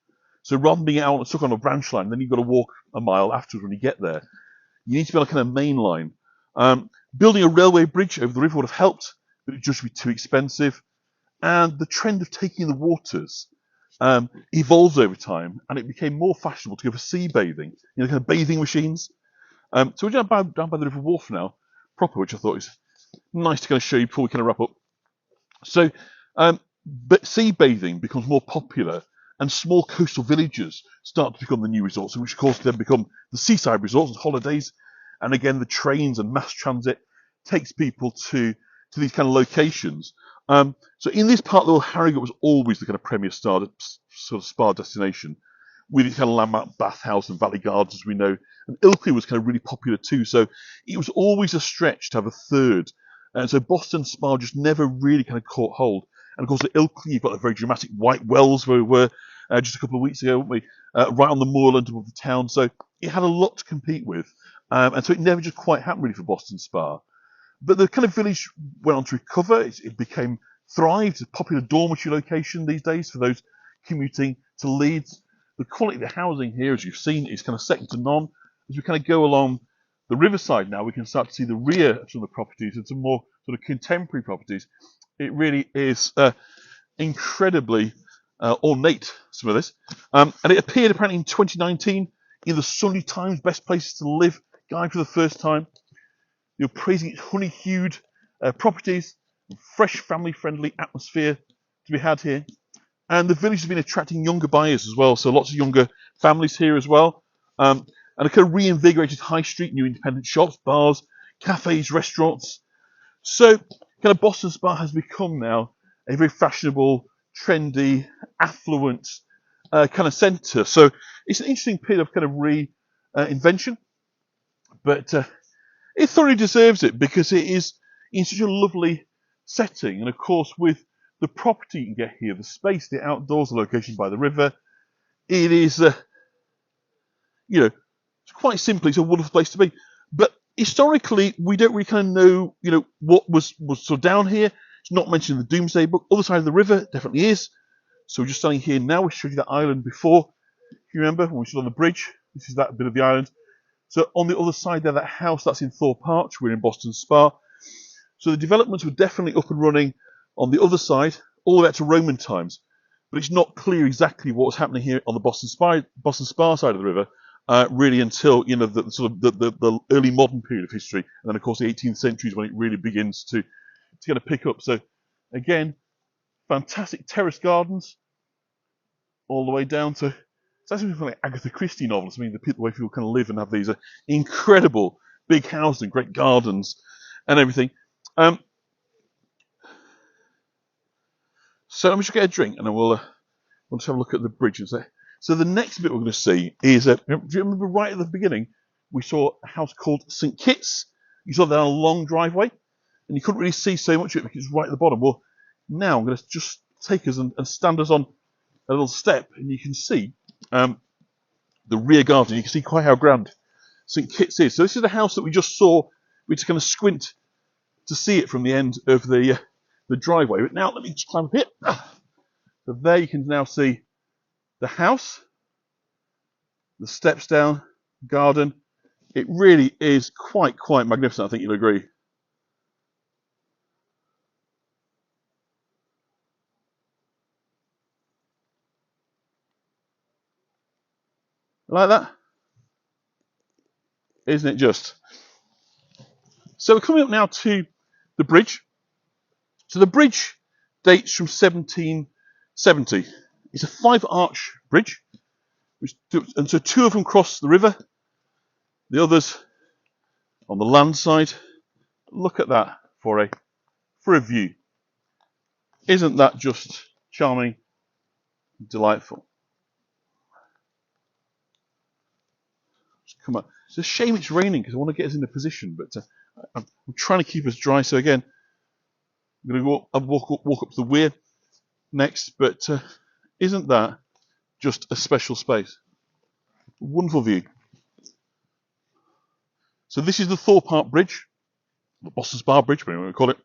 So rather than being out and stuck on a branch line, then you've got to walk a mile afterwards when you get there. You need to be on a kind of main line. Building a railway bridge over the river would have helped, but it would just be too expensive. And the trend of taking the waters evolved over time, and it became more fashionable to go for sea bathing, kind of bathing machines. So we're down by the River Wharf now, proper, which I thought is nice to kind of show you before we kind of wrap up. So, but sea bathing becomes more popular, and small coastal villages start to become the new resorts, which of course then become the seaside resorts and holidays. And again, the trains and mass transit takes people to these kind of locations. So in this part, though, Harrogate was always the kind of premier sort of spa destination, with its kind of landmark bathhouse and valley gardens, as we know. And Ilkley was kind of really popular too. So it was always a stretch to have a third. And so Boston Spa just never really kind of caught hold. And of course, at Ilkley, you've got the very dramatic White Wells where we were just a couple of weeks ago, weren't we? Right on the moorland above the town. So it had a lot to compete with. And so it never just quite happened really for Boston Spa. But the kind of village went on to recover. It became thrived, a popular dormitory location these days for those commuting to Leeds. The quality of the housing here, as you've seen, is kind of second to none. As we kind of go along the riverside now, we can start to see the rear of some of the properties and some more sort of contemporary properties. It really is incredibly ornate, some of this. And it appeared apparently in 2019 in the Sunday Times Best Places to Live guide for the first time. You're praising its honey-hued properties, fresh family-friendly atmosphere to be had here. And the village has been attracting younger buyers as well, so lots of younger families here as well. And a kind of reinvigorated high street, new independent shops, bars, cafes, restaurants. So kind of Boston Spa has become now a very fashionable, trendy, affluent kind of centre. So it's an interesting period of kind of reinvention. But it thoroughly deserves it because it is in such a lovely setting. And of course, with the property you can get here, the space, the outdoors, the location by the river, it is, quite simply, it's a wonderful place to be. But historically, we don't really kind of know, what was sort of down here. It's not mentioned in the Domesday Book. Other side of the river definitely is. So we're just standing here now. We showed you that island before. If you remember, when we stood on the bridge, this is that bit of the island. So on the other side there, that house, that's in Thorpe Arch. We're in Boston Spa. So the developments were definitely up and running on the other side, all the way back to Roman times. But it's not clear exactly what was happening here on the Boston Spa side of the river, really until the early modern period of history, and then of course the 18th century is when it really begins to kind of pick up. So again, fantastic terrace gardens all the way down to, it's actually like Agatha Christie novels. I mean, the way people kind of live and have these incredible big houses and great gardens and everything. So let me just get a drink, and then we'll just have a look at the bridge and say. So the next bit we're going to see is, do you remember right at the beginning, we saw a house called St. Kitts. You saw that on a long driveway, and you couldn't really see so much of it because it's right at the bottom. Well, now I'm going to just take us and stand us on a little step, and you can see the rear garden. You can see quite how grand St. Kitts is. So this is the house that we just saw. We just kind of squint to see it from the end of the driveway. But now let me just climb up here. So there you can now see the house, the steps down, garden. It really is quite magnificent. I think you'll agree. Like that? Isn't it just? So we're coming up now to the bridge. So the bridge dates from 1770. It's a 5-arch bridge, and so 2 of them cross the river, the others on the land side. Look at that for a view. Isn't that just charming, delightful? Just come on. It's a shame it's raining because I want to get us in a position, but I'm trying to keep us dry. So again, I'm going to walk up to the weir next, but isn't that just a special space? Wonderful view. So this is the Thorpe Arch Bridge, the Boston Spa Bridge, whatever you want to call it,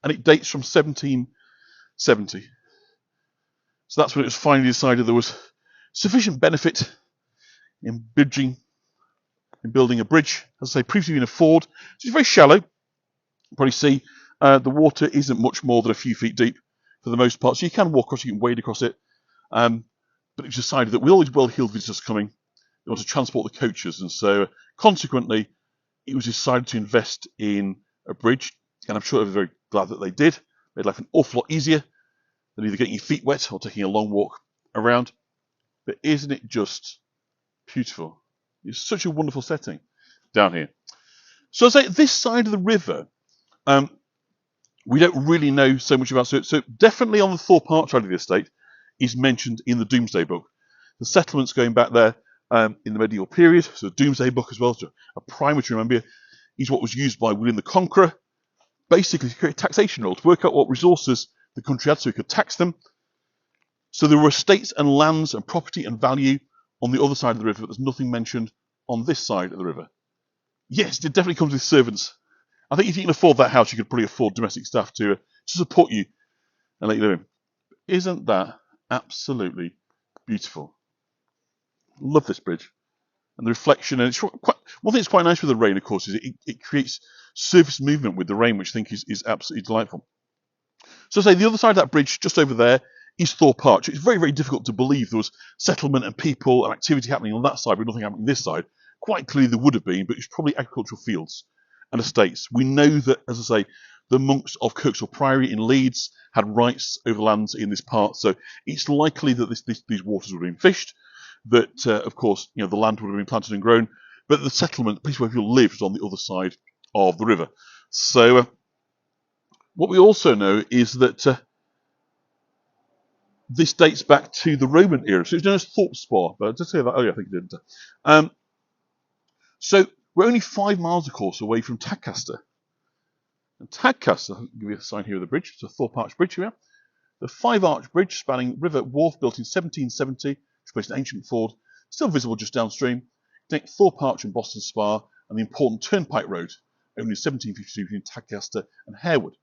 and it dates from 1770. So that's when it was finally decided there was sufficient benefit in building a bridge. As I say, previously been a ford, so it's very shallow. You probably see the water isn't much more than a few feet deep for the most part, so you can walk across, you can wade across it. But it was decided that with all these well-heeled visitors coming, they want to transport the coaches, and so consequently, it was decided to invest in a bridge, and I'm sure they were very glad that they did. Made life an awful lot easier than either getting your feet wet or taking a long walk around. But isn't it just beautiful? It's such a wonderful setting down here. So I say this side of the river, we don't really know so much about. So definitely on the Thorpe Arch side of the estate is mentioned in the Domesday Book. The settlements going back there in the medieval period, so the Domesday Book as well, so a primer to remember, is what was used by William the Conqueror, basically to create a taxation roll, to work out what resources the country had so he could tax them. So there were estates and lands and property and value on the other side of the river, but there's nothing mentioned on this side of the river. Yes, it definitely comes with servants. I think if you can afford that house, you could probably afford domestic staff to support you and let you live in. Isn't that absolutely beautiful? Love this bridge. And the reflection, and one thing that's quite nice with the rain, of course, is it creates surface movement with the rain, which I think is absolutely delightful. So say the other side of that bridge, just over there, is Thorpe Arch. It's very difficult to believe there was settlement and people and activity happening on that side, but nothing happening on this side. Quite clearly there would have been, but it's probably agricultural fields and estates. We know that, as I say, the monks of Kirkstall Priory in Leeds had rights over lands in this part, so it's likely that these waters would have been fished. That, of course, the land would have been planted and grown, but the settlement, the place where people lived, was on the other side of the river. So, what we also know is that this dates back to the Roman era. So it's known as Thorpe Spa, but I did say that. Oh yeah, I think it did. So we're only 5 miles, of course, away from Tadcaster. And Tadcaster, I'll give you a sign here of the bridge. It's a Thorpe Arch Bridge here. The 5-arch bridge spanning River Wharf, built in 1770, which replaced an ancient ford, still visible just downstream, connect Thorpe Arch and Boston Spa, and the important Turnpike Road, opened in 1752 between Tadcaster and Harewood.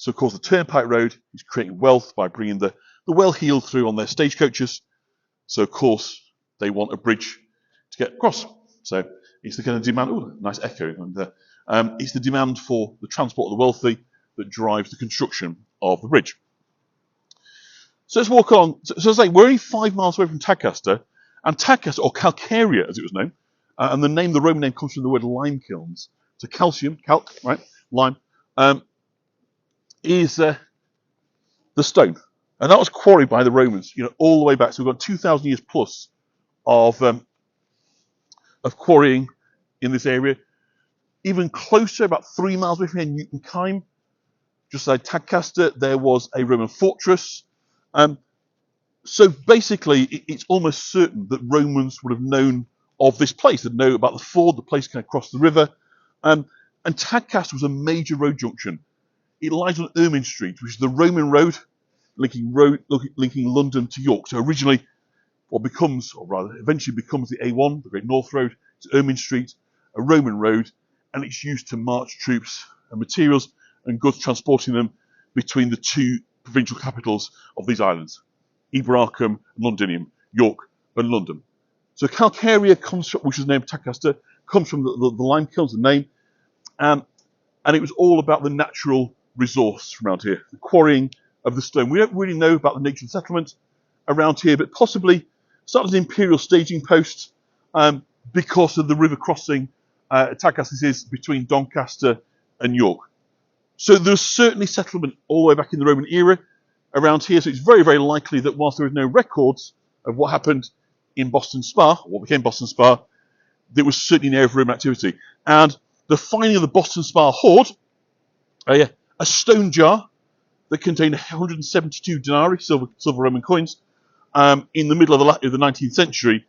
So of course the turnpike road is creating wealth by bringing the well-heeled through on their stagecoaches. So of course they want a bridge to get across. So it's the kind of demand. Oh, nice echo. And it's the demand for the transport of the wealthy that drives the construction of the bridge. So let's walk on. So as I say, we're only 5 miles away from Tadcaster, and Tadcaster, or Calcarea as it was known, and the Roman name comes from the word lime kilns. So calcium, calc, right, lime, is the stone, and that was quarried by the Romans, all the way back. So we've got 2,000 years plus of quarrying in this area. Even closer, about 3 miles away from here, Newton-Kime, just outside Tadcaster, there was a Roman fortress. So basically, it's almost certain that Romans would have known of this place. They'd know about the ford, the place kind of across the river. And Tadcaster was a major road junction. It lies on Ermine Street, which is the Roman road linking London to York. So originally, eventually becomes the A1, the Great North Road. It's Ermine Street, a Roman road, and it's used to march troops and materials and goods, transporting them between the two provincial capitals of these islands, Eboracum and Londinium, York and London. So Calcarea which is named Tadcaster, comes from the lime kilns, the name, and it was all about the natural resource from around here, the quarrying of the stone. We don't really know about the nature of the settlement around here, but possibly started as an imperial staging post because of the river crossing Tadcaster is between Doncaster and York. So there's certainly settlement all the way back in the Roman era around here. So it's very, very likely that whilst there is no records of what happened in Boston Spa, what became Boston Spa, there was certainly an area of Roman activity. And the finding of the Boston Spa hoard, a stone jar that contained 172 denarii, silver Roman coins, in the middle of the 19th century,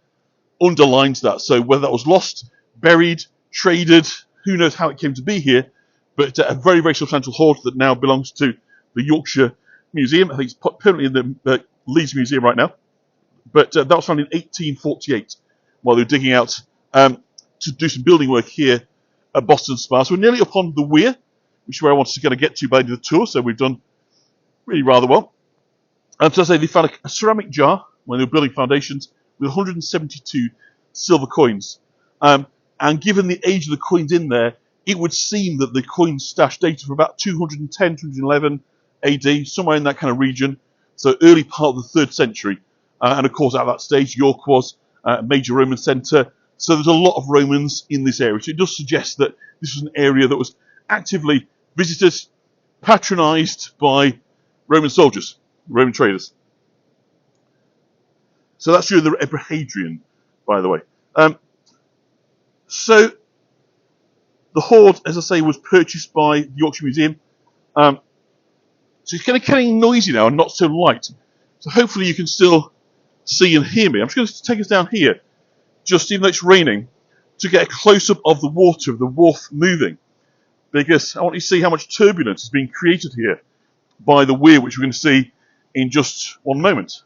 underlines that. So whether that was lost, buried, traded, who knows how it came to be here, but a very, very substantial hoard that now belongs to the Yorkshire Museum. I think it's permanently in the Leeds Museum right now. But that was found in 1848 while they were digging out to do some building work here at Boston Spa. So we're nearly up on the weir, which is where I wanted to kind of get to by the end of the tour. So we've done really rather well. And so I say they found a ceramic jar when they were building foundations with 172 silver coins. And given the age of the coins in there, it would seem that the coins stash data from about 210, 211 AD, somewhere in that kind of region. So early part of the 3rd century. And of course, at that stage, York was a major Roman centre. So there's a lot of Romans in this area. So it does suggest that this was an area that was actively visited, patronised by Roman soldiers, Roman traders. So that's during the Emperor Hadrian, by the way. So the hoard, as I say, was purchased by the Yorkshire Museum. So it's getting noisy now and not so light. So hopefully you can still see and hear me. I'm just going to take us down here, just even though it's raining, to get a close-up of the water, of the wharf moving. Because I want you to see how much turbulence is being created here by the weir, which we're going to see in just one moment.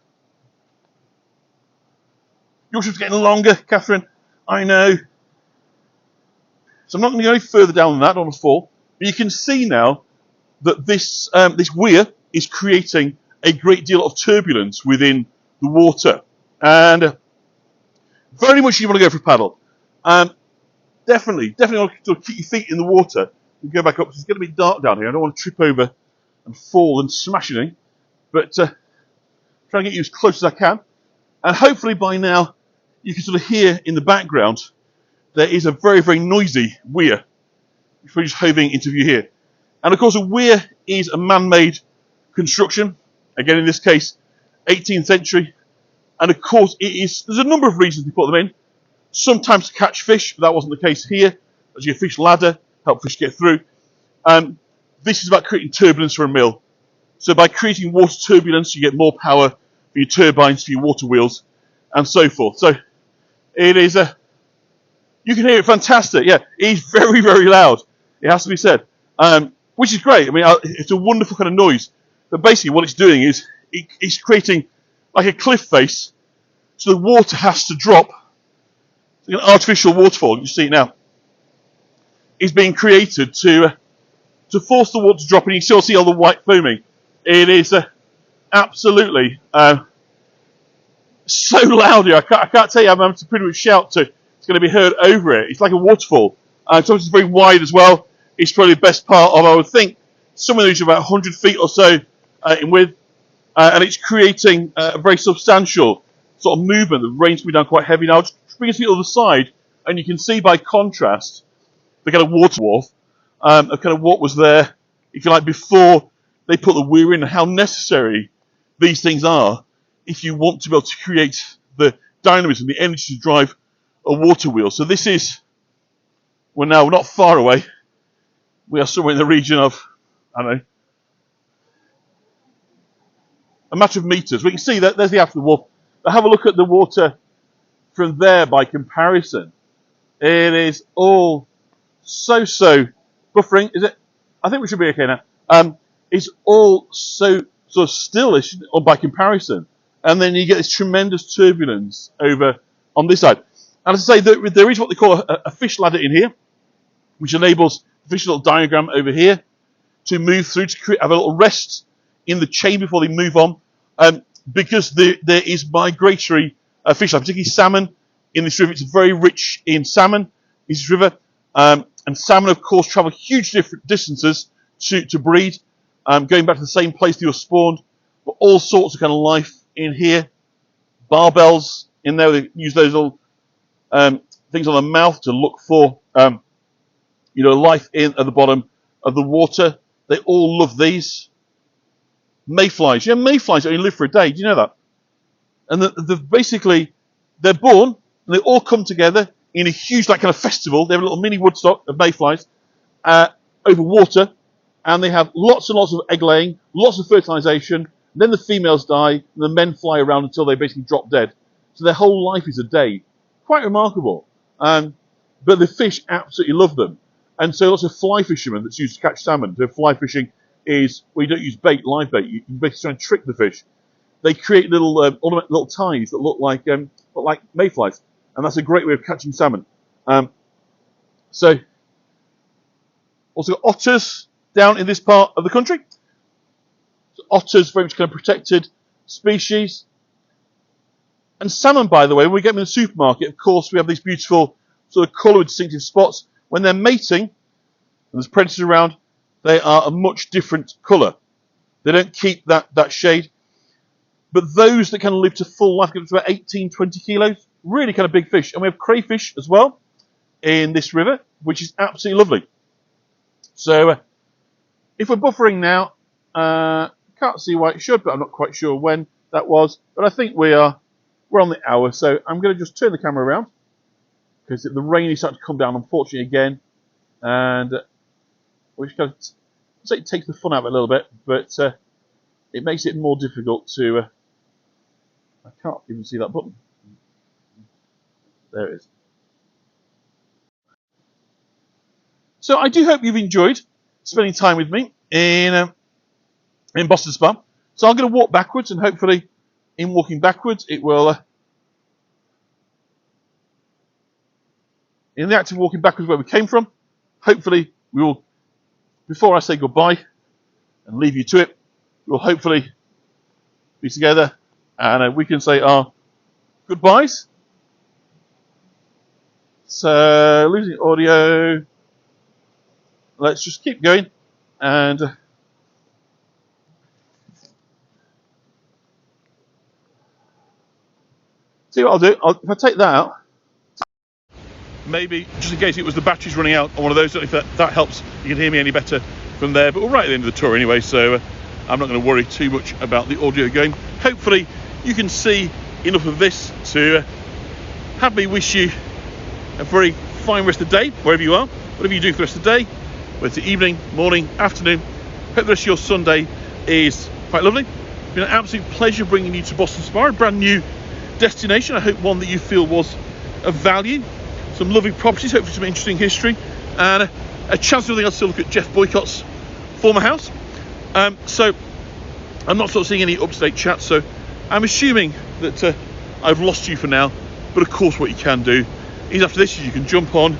Yorkshire's getting longer, Catherine. I know. So I'm not going to go any further down than that, I don't want to fall. But you can see now that this weir is creating a great deal of turbulence within the water. And very much you want to go for a paddle. Definitely want to keep your feet in the water and go back up, because it's going to be dark down here. I don't want to trip over and fall and smash anything. But try and get you as close as I can. And hopefully by now you can sort of hear in the background there is a very, very noisy weir, which we're just hovering into view here. And of course a weir is a man-made construction. Again, in this case, 18th century. And of course there's a number of reasons they put them in. Sometimes to catch fish, but that wasn't the case here. As your fish ladder, help fish get through. This is about creating turbulence for a mill. So by creating water turbulence, you get more power for your turbines, for your water wheels, and so forth. So it is you can hear it fantastic. Yeah, it is very, very loud. It has to be said, which is great. I mean, it's a wonderful kind of noise. But basically, what it's doing is it's creating like a cliff face, so the water has to drop. It's an artificial waterfall. You see it now. Is being created to to force the water to drop, and you still see all the white foaming. It is absolutely so loud here. I can't tell you. I'm having to pretty much shout to. It's going to be heard over it. It's like a waterfall. It's obviously very wide as well. It's probably the best part of, I would think, somewhere which is about 100 feet or so in width, and it's creating a very substantial sort of movement. The rain's coming down quite heavy now. Just bring us to the other side, and you can see by contrast the kind of water wharf of kind of what was there, if you like, before they put the weir in, and how necessary these things are if you want to be able to create the dynamism, the energy to drive a water wheel. So this is, we're not far away. We are somewhere in the region of, I don't know, a matter of meters. We can see that there's the after the wharf. But have a look at the water from there by comparison. It is all so buffering. Is it? I think we should be okay now. It's all so sort of stillish by comparison, and then you get this tremendous turbulence over on this side. And as I say, there is what they call a fish ladder in here, which enables the fish little diagram over here to move through to have a little rest in the chain before they move on, because there is migratory fish life, particularly salmon in this river. It's very rich in salmon, this river, and salmon, of course, travel huge different distances to breed, going back to the same place they were spawned, but all sorts of kind of life in here. Barbels in there, they use those little things on the mouth to look for life in at the bottom of the water. They all love these. Mayflies. Yeah, mayflies only live for a day. Do you know that? And basically, they're born, and they all come together in a huge, like, kind of festival. They have a little mini Woodstock of mayflies over water, and they have lots and lots of egg laying, lots of fertilization. Then the females die, and the men fly around until they basically drop dead. So their whole life is a day. Quite remarkable. But the fish absolutely love them. And so lots of fly fishermen that's used to catch salmon. So fly fishing is, well, you don't use bait, live bait. You basically try and trick the fish. They create little ornament, little ties that look like mayflies, and that's a great way of catching salmon. So also got otters down in this part of the country. So otters, very much kind of protected species. And salmon, by the way, when we get them in the supermarket, of course, we have these beautiful sort of colour with distinctive spots. When they're mating, and there's predators around, they are a much different colour. They don't keep that shade. But those that kind of live to full life get up to about 18, 20 kilos. Really kind of big fish. And we have crayfish as well in this river, which is absolutely lovely. So if we're buffering now, can't see why it should, but I'm not quite sure when that was. But I think we're on the hour. So I'm going to just turn the camera around, because the rain is starting to come down, unfortunately, again. And which kind of, say it takes the fun out of it a little bit, but it makes it more difficult to... I can't even see that button. There it is. So I do hope you've enjoyed spending time with me in Boston Spa. So I'm going to walk backwards, and hopefully in walking backwards it will... in the act of walking backwards where we came from, hopefully we will, before I say goodbye and leave you to it, we'll hopefully be together, and we can say our goodbyes. So, losing audio. Let's just keep going, and see what I'll do. If I take that out, maybe just in case it was the batteries running out on one of those, if that helps, you can hear me any better from there. But we're right at the end of the tour anyway, so I'm not going to worry too much about the audio going. Hopefully you can see enough of this to have me wish you a very fine rest of the day, wherever you are, whatever you do for the rest of the day, whether it's evening, morning, afternoon. Hope the rest of your Sunday is quite lovely. It's been an absolute pleasure bringing you to Boston Spa, a brand new destination. I hope one that you feel was of value. Some lovely properties, hopefully some interesting history, and a chance of to look at Jeff Boycott's former house. So I'm not sort of seeing any up-to-date chat, so I'm assuming that I've lost you for now. But of course what you can do is after this, you can jump on